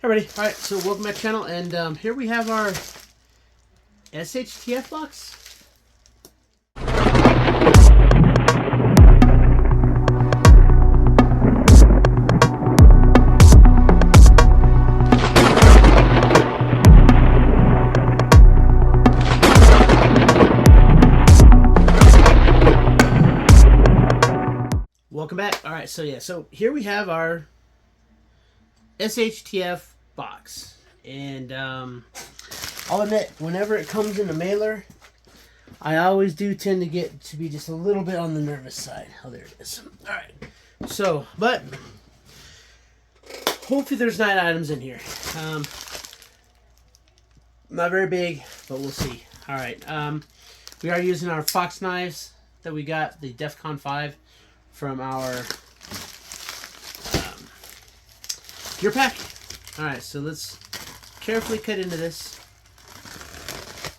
Alrighty, alright, so welcome back to the channel, and here we have our SHTF box. Welcome back. Alright, so here we have our SHTF box, and I'll admit, whenever it comes in a mailer, I always do tend to get to be just a little bit on the nervous side. Oh, there it is. Alright, so, but hopefully there's 9 items in here. Not very big, but we'll see. Alright, we are using our Fox knives that we got, the DEFCON 5 from our gear pack. Alright, so let's carefully cut into this.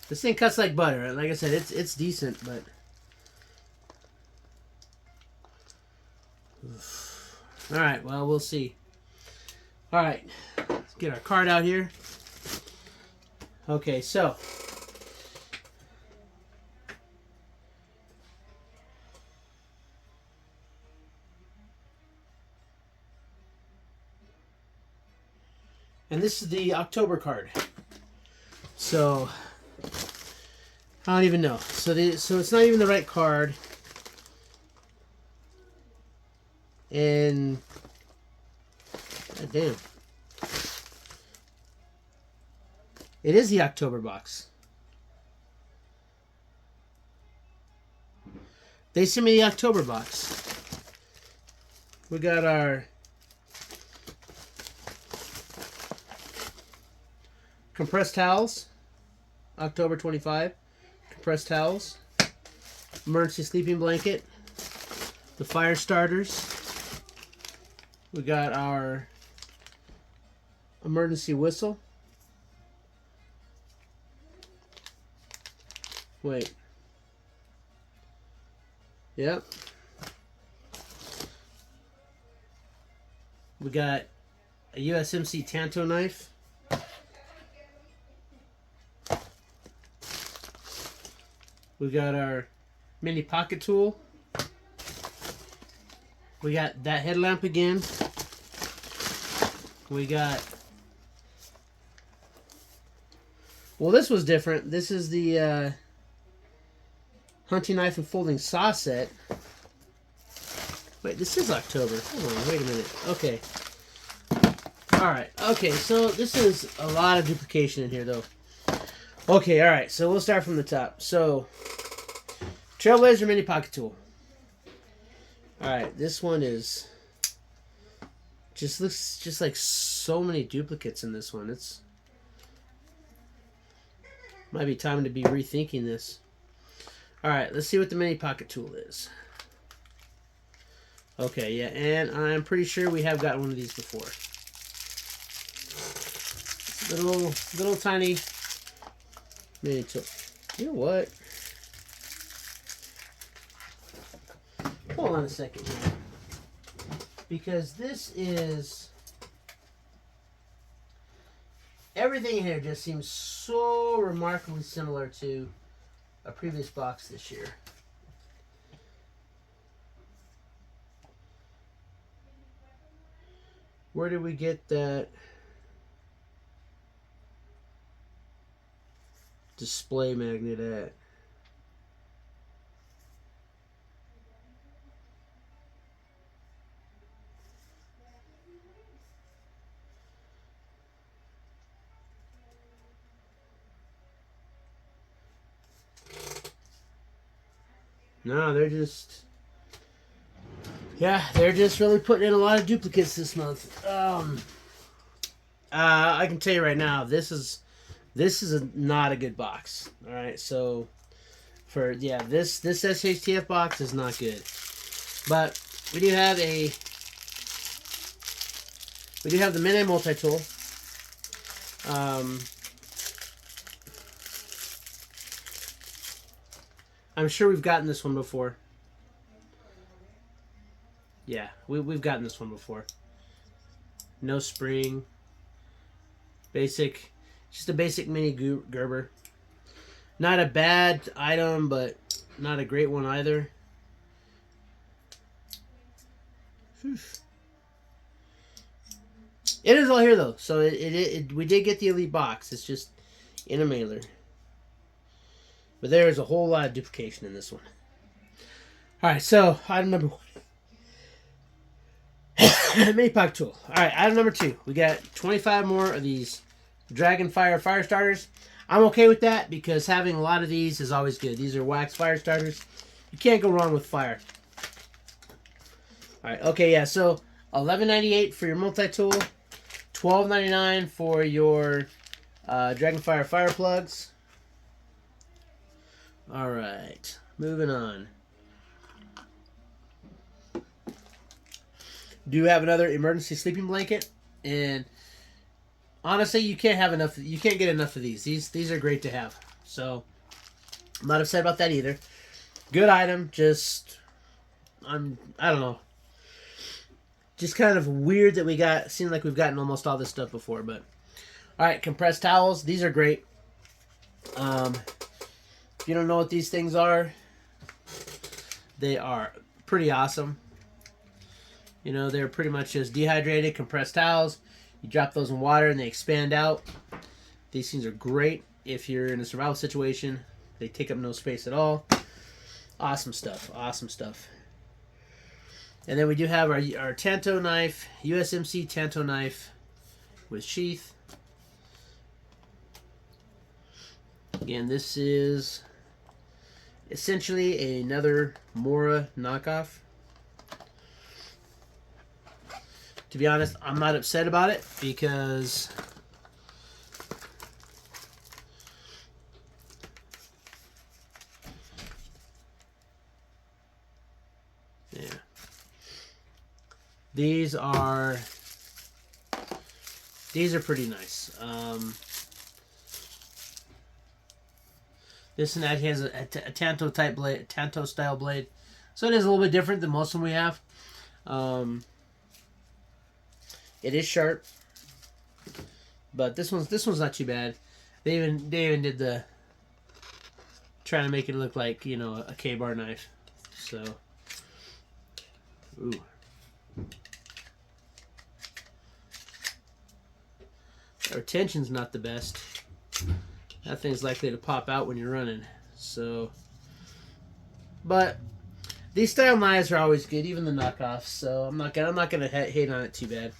This thing cuts like butter. Like I said, it's decent, but alright, well, we'll see. Alright, let's get our card out here. Okay, so and this is the October card. So I don't even know. So it's not even the right card. And God damn. It is the October box. They sent me the October box. We got our compressed towels, October 25. Compressed towels, emergency sleeping blanket, the fire starters. We got our emergency whistle. Wait. Yep. We got a USMC Tanto knife. We got our mini pocket tool. We got that headlamp again. We got... Well, this was different. This is the hunting knife and folding saw set. Wait, this is October. Hold on, wait a minute. Okay. Alright, okay, so this is a lot of duplication in here, though. Okay, alright, so we'll start from the top. So, Trailblazer mini pocket tool. Alright, this one is... just looks just like so many duplicates in this one. It's... might be time to be rethinking this. Alright, let's see what the mini pocket tool is. Okay, yeah, and I'm pretty sure we have got one of these before. Little tiny... mini tool. You know what? Hold on a second here. Because this is... everything here just seems so remarkably similar to a previous box this year. Where did we get that display magnet at? No, they're just... yeah, they're just really putting in a lot of duplicates this month. I can tell you right now, this is not a good box. All right, so for this SHTF box is not good. But we do have the mini multi tool. I'm sure we've gotten this one before. Yeah, we've gotten this one before. No spring. Basic, just a basic mini Gerber. Not a bad item, but not a great one either. Whew. It is all here though, so we did get the elite box. It's just in a mailer, but there is a whole lot of duplication in this one. All right, so item number 1, mini pocket tool. All right, item number 2, we got 25 more of these Dragonfire fire starters. I'm okay with that because having a lot of these is always good. These are wax fire starters. You can't go wrong with fire. All right, okay, yeah. So $11.98 for your multi-tool. $12.99 for your Dragonfire fire plugs. All right, moving on. Do have another emergency sleeping blanket, and honestly, you can't have enough. You can't get enough of these. These are great to have. So I'm not upset about that either. Good item. Just I don't know. Just kind of weird that we got. Seems like we've gotten almost all this stuff before, but all right. Compressed towels. These are great. If you don't know what these things are, they are pretty awesome. You know, they're pretty much just dehydrated compressed towels. You drop those in water and they expand out. These things are great if you're in a survival situation. They take up no space at all. Awesome stuff. Awesome stuff. And then we do have our Tanto knife, USMC Tanto knife with sheath. Again, this is essentially another Mora knockoff. To be honest, I'm not upset about it because yeah. These are pretty nice. This and that has a Tanto type blade, Tanto style blade, so it is a little bit different than most of them we have. It is sharp, but this one's not too bad. They even did the trying to make it look like, you know, a K-bar knife. So, ooh. Our tension's not the best. That thing's likely to pop out when you're running. So, but these style knives are always good, even the knockoffs. So I'm not gonna hate on it too bad.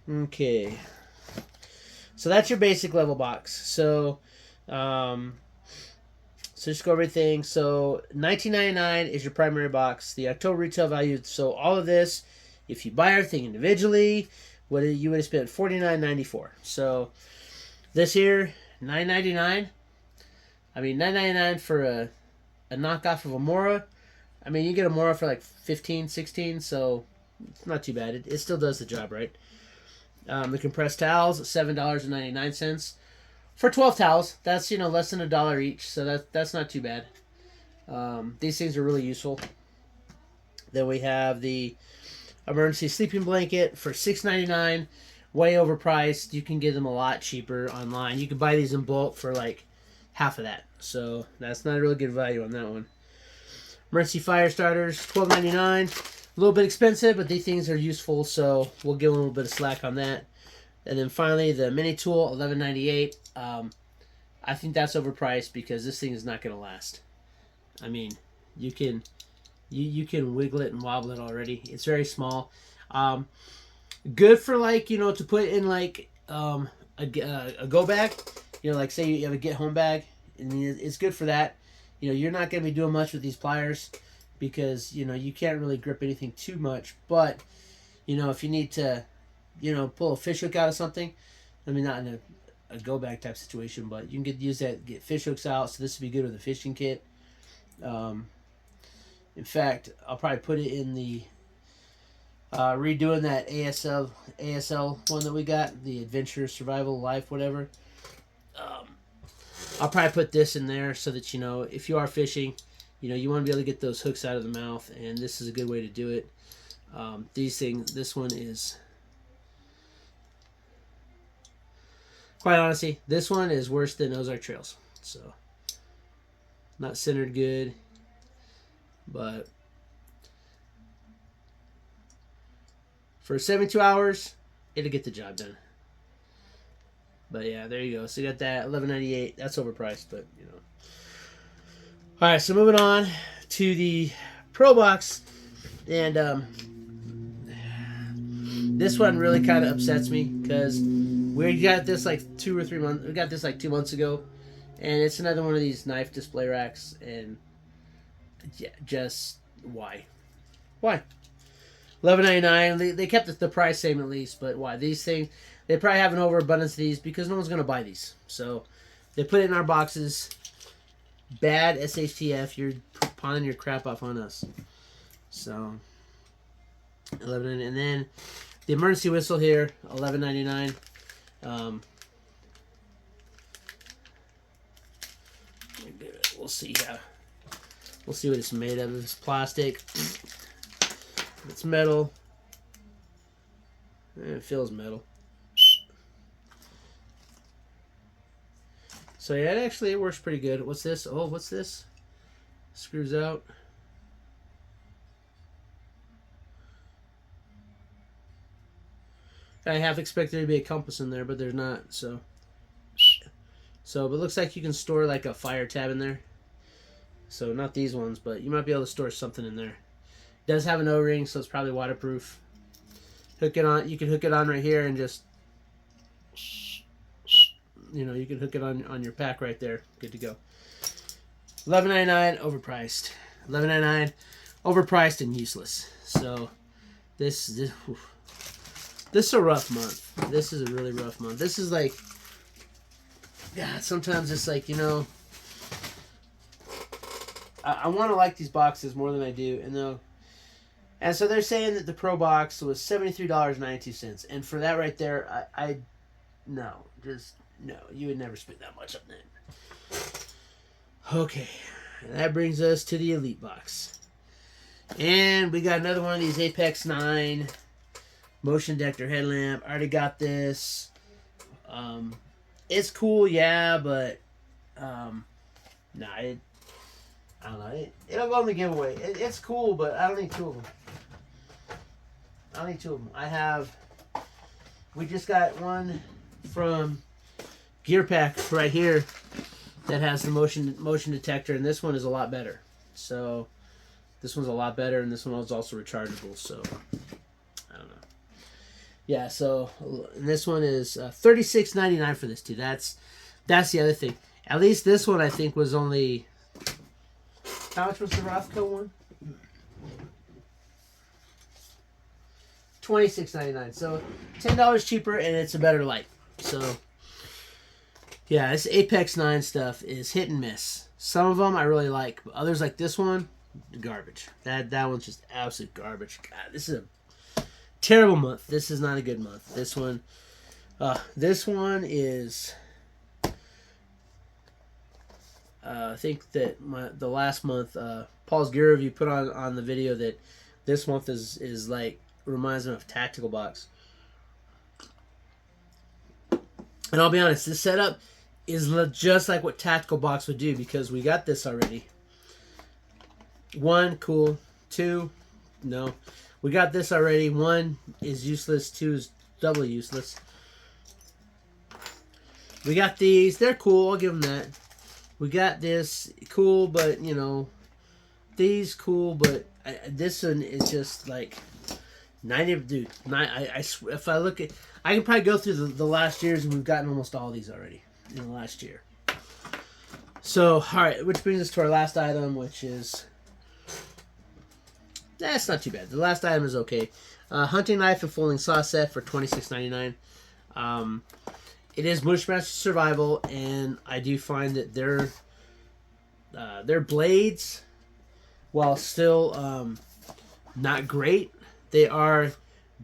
Okay. So that's your basic level box. So, so just go over everything. So $19.99 is your primary box. The October retail value. So all of this, if you buy everything individually, you would have spent $49.94. So this here, $9.99. I mean, $9.99 for a knockoff of a Mora. I mean, you get a Mora for like $15, $16, so it's not too bad. It still does the job, right? The compressed towels, $7.99 for 12 towels. That's, you know, less than $1 each, so that's not too bad. These things are really useful. Then we have the emergency sleeping blanket for $6.99, way overpriced. You can get them a lot cheaper online. You can buy these in bulk for like half of that, so that's not a really good value on that one. Emergency fire starters, $12.99. A little bit expensive, but these things are useful, so we'll give them a little bit of slack on that. And then finally, the mini tool, $11.98. I think that's overpriced because this thing is not going to last. I mean, you can wiggle it and wobble it already. It's very small. Good for, like, you know, to put in like a go bag. You know, like say you have a get home bag, and it's good for that. You know, you're not going to be doing much with these pliers because, you know, you can't really grip anything too much. But, you know, if you need to, you know, pull a fish hook out of something, I mean, not in a go bag type situation, but you can use that, get fish hooks out. So this would be good with a fishing kit. In fact, I'll probably put it in the redoing that ASL one that we got, the Adventure Survival Life, whatever. I'll probably put this in there so that, you know, if you are fishing, you know, you want to be able to get those hooks out of the mouth, and this is a good way to do it. These things, this one is Quite honestly, this one is worse than Ozark Trails. So, not centered good, but for 72 hours, it'll get the job done. But yeah, there you go. So you got that $11.98. That's overpriced, but you know. All right, so moving on to the Pro Box, and this one really kind of upsets me because we got this like 2 or 3 months. We got this like 2 months ago, and it's another one of these knife display racks, and yeah, just why? $11.99. They kept the price same at least, but why? These things, they probably have an overabundance of these because no one's gonna buy these. So they put it in our boxes. Bad SHTF. You're pawning your crap off on us. So $11.99, and then the emergency whistle here, $11.99. We'll see how. We'll see what it's made of. It's plastic. It's metal. It feels metal. So yeah, it works pretty good. What's this? Oh, what's this? Screws out. I half expected there to be a compass in there, but there's not. So but it looks like you can store like a fire tab in there. So not these ones, but you might be able to store something in there. It does have an O-ring, so it's probably waterproof. Hook it on. You can hook it on right here and just, you know, you can hook it on your pack right there. Good to go. $11.99, overpriced. $11.99, overpriced and useless. So this is a rough month. This is a really rough month. This is like, yeah, sometimes it's like, you know, I want to like these boxes more than I do, and so they're saying that the Pro Box was $73.92, and for that right there, no, you would never spend that much on that. Okay, and that brings us to the Elite Box, and we got another one of these Apex 9 motion detector headlamp. I already got this. It's cool, yeah, but I don't know. It'll go in the giveaway. It's cool, but I don't need two of them. We just got one from Gear Pack right here that has the motion detector, and this one is a lot better. So this one's a lot better, and this one is also rechargeable. So I don't know. Yeah. So and this one is $36.99 for this too. That's the other thing. At least this one I think was only. How much was the Rothko one? $26.99. So $10 cheaper, and it's a better light. So yeah, this Apex 9 stuff is hit and miss. Some of them I really like, but others like this one, garbage. That one's just absolute garbage. God, this is a terrible month. This is not a good month. This one is. I think that the last month, Paul's Gear Review put on the video that this month is like reminds him of Tactical Box. And I'll be honest, this setup is just like what Tactical Box would do because we got this already. 1, cool. 2, no. We got this already. 1 is useless. 2 is doubly useless. We got these. They're cool. I'll give them that. We got this, cool, but, you know, these cool, but this one is just like 90, dude. If I look at, I can probably go through the last years, and we've gotten almost all these already in the last year. So, all right, which brings us to our last item, which is, that's not too bad. The last item is okay. Hunting knife and folding saw set for $26.99. It is Bushmaster Survival, and I do find that their blades, while still not great, they are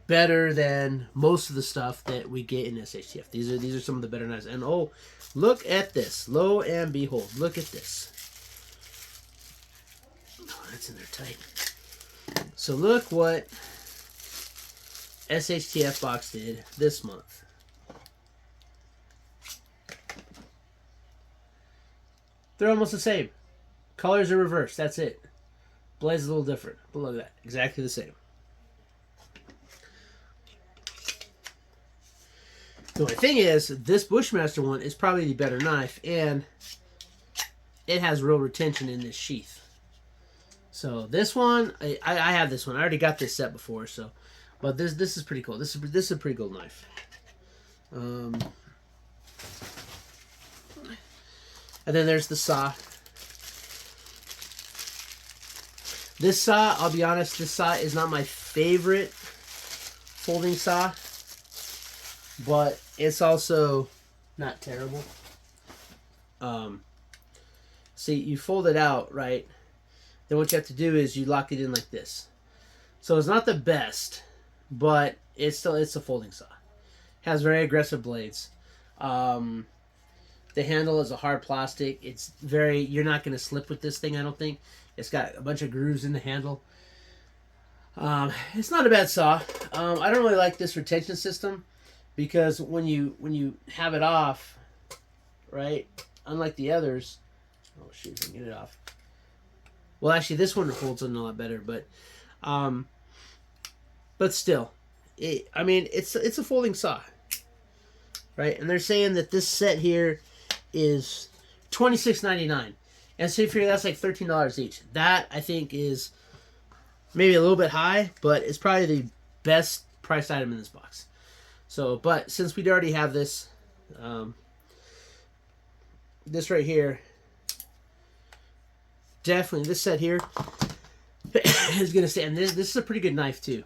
better than most of the stuff that we get in SHTF. These are some of the better knives. And oh, look at this! Lo and behold, look at this. Oh, that's in there tight. So look what SHTF box did this month. They're almost the same. Colors are reversed. That's it. Blade's a little different. But look at that. Exactly the same. The only thing is, this Bushmaster one is probably the better knife, and it has real retention in this sheath. So this one, I have this one. I already got this set before, so, but this is pretty cool. This is a pretty cool knife. And then there's the saw. This saw, I'll be honest, this saw is not my favorite folding saw, but it's also not terrible. See, you fold it out, right? Then what you have to do is you lock it in like this. So it's not the best, but it's a folding saw. It has very aggressive blades. The handle is a hard plastic. It's very, you're not going to slip with this thing, I don't think. It's got a bunch of grooves in the handle. It's not a bad saw. I don't really like this retention system because when you have it off, right, unlike the others, oh shoot, I can get it off. Well, actually, this one holds in a lot better, but still, I mean, it's a folding saw, right? And they're saying that this set here is $26.99, and so you figure that's like $13 each. That I think is maybe a little bit high, but it's probably the best priced item in this box. So, but since we already have this, this right here, definitely this set here is gonna stay. And this is a pretty good knife too.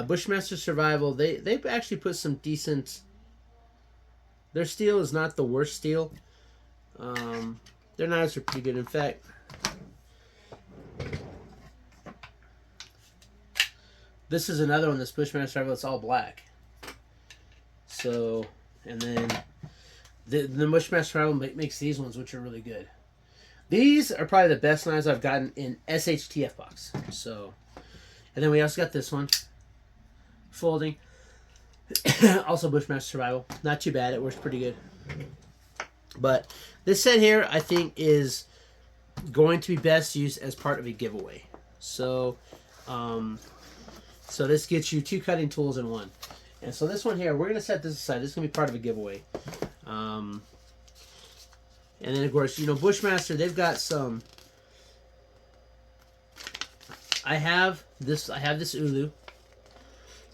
Bushmaster Survival, they've actually put some decent. Their steel is not the worst steel. Their knives are pretty good. In fact, this is another one. This Bushmaster Survival, it's all black. So, and then the Bushmaster Survival makes these ones, which are really good. These are probably the best knives I've gotten in SHTF box. So, and then we also got this one, folding. Also Bushmaster Survival. Not too bad. It works pretty good. But this set here, I think, is going to be best used as part of a giveaway. So, so this gets you 2 cutting tools in one. And so this one here, we're going to set this aside. This is going to be part of a giveaway. And then, of course, you know, Bushmaster, they've got some. I have this Ulu,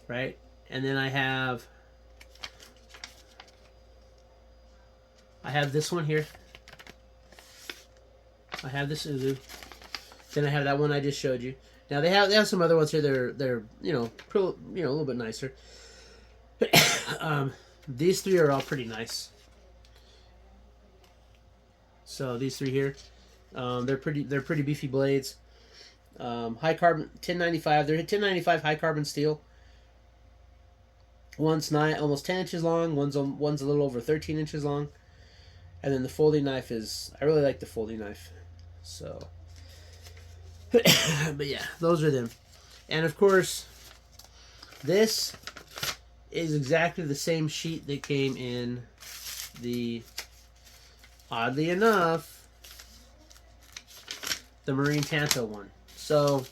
right? And then I have this one here. I have this Ulu. Then I have that one I just showed you. Now they have some other ones here. They're you know a little bit nicer. These 3 are all pretty nice. So these 3 here, they're pretty beefy blades. High carbon 1095. They're 1095 high carbon steel. One's almost 10 inches long. One's a little over 13 inches long. And then the folding knife is, I really like the folding knife. So, but yeah, those are them. And of course, this is exactly the same sheet that came in the, oddly enough, the Marine Tanto one. So,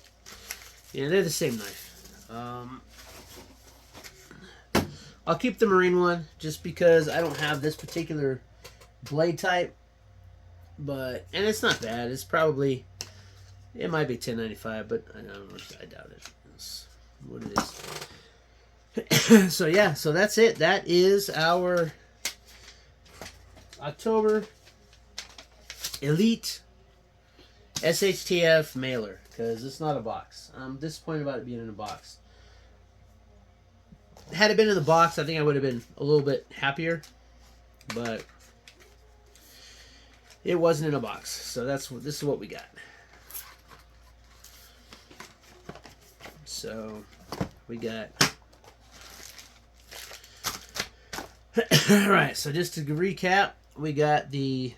yeah, they're the same knife. I'll keep the Marine one just because I don't have this particular blade type. But, and it's not bad. It's probably, it might be 1095, but I don't know. I doubt it. It's what it is. So yeah, so that's it. That is our October Elite SHTF mailer, because it's not a box. I'm disappointed about it being in a box. Had it been in the box, I think I would have been a little bit happier, but it wasn't in a box. So this is what we got. So we got. All right. So just to recap, we got the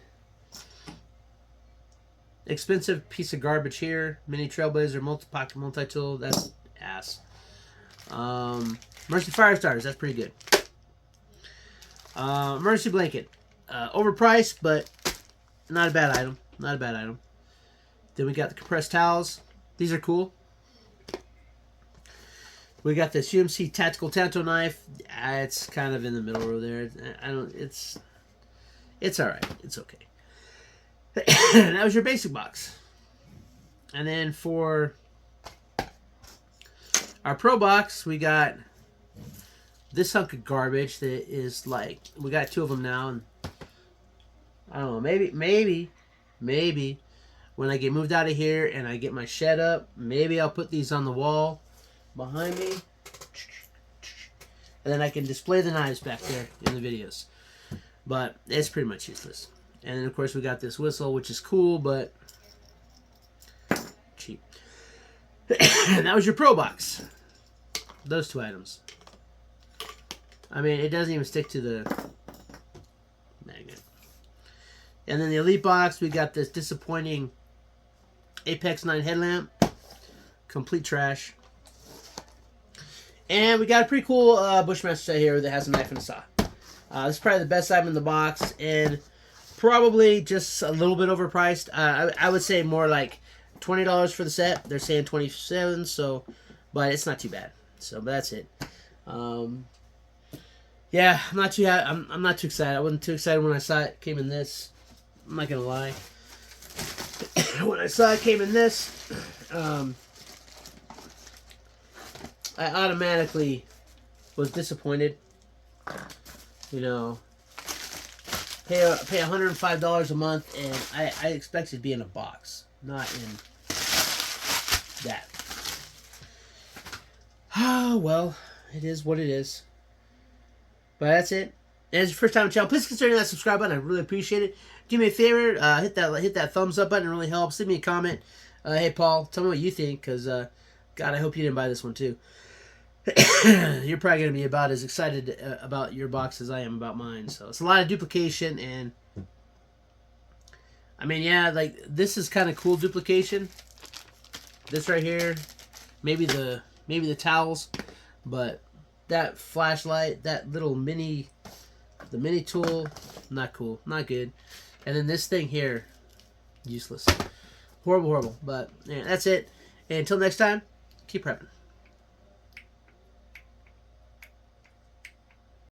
expensive piece of garbage here, Mini Trailblazer multi-pocket multi-tool. That's ass. Mercy Fire Starters, that's pretty good. Mercy Blanket. Overpriced, but not a bad item. Not a bad item. Then we got the compressed towels. These are cool. We got this UMC tactical tanto knife. It's kind of in the middle over there. It's all right. It's okay. That was your basic box. And then for our pro box, we got this hunk of garbage that is like, we got 2 of them now, and I don't know, maybe when I get moved out of here and I get my shed up, maybe I'll put these on the wall behind me, and then I can display the knives back there in the videos. But it's pretty much useless. And then of course we got this whistle, which is cool, but cheap. And that was your pro box. Those 2 items. I mean, it doesn't even stick to the magnet. And then the Elite box, we got this disappointing Apex 9 headlamp. Complete trash. And we got a pretty cool Bushmaster set here that has a knife and a saw. This is probably the best item in the box, and probably just a little bit overpriced. I would say more like $20 for the set. They're saying $27, so, but it's not too bad. So, but that's it. Yeah, I'm not too excited. I wasn't too excited when I saw it came in this. I'm not gonna lie. When I saw it came in this, I automatically was disappointed. You know, pay $105 a month, and I expect it to be in a box, not in that. Oh, well, it is what it is. But that's it. And as your first time on the channel, please consider that subscribe button. I really appreciate it. Do me a favor, hit that thumbs up button. It really helps. Leave me a comment. Hey, Paul, tell me what you think, because, God, I hope you didn't buy this one, too. You're probably going to be about as excited about your box as I am about mine. So it's a lot of duplication, and I mean, yeah, like this is kind of cool duplication. This right here, maybe the towels, but that flashlight, that little mini tool, not cool, not good. And then this thing here, useless, horrible. But yeah, that's it. And until next time, keep prepping.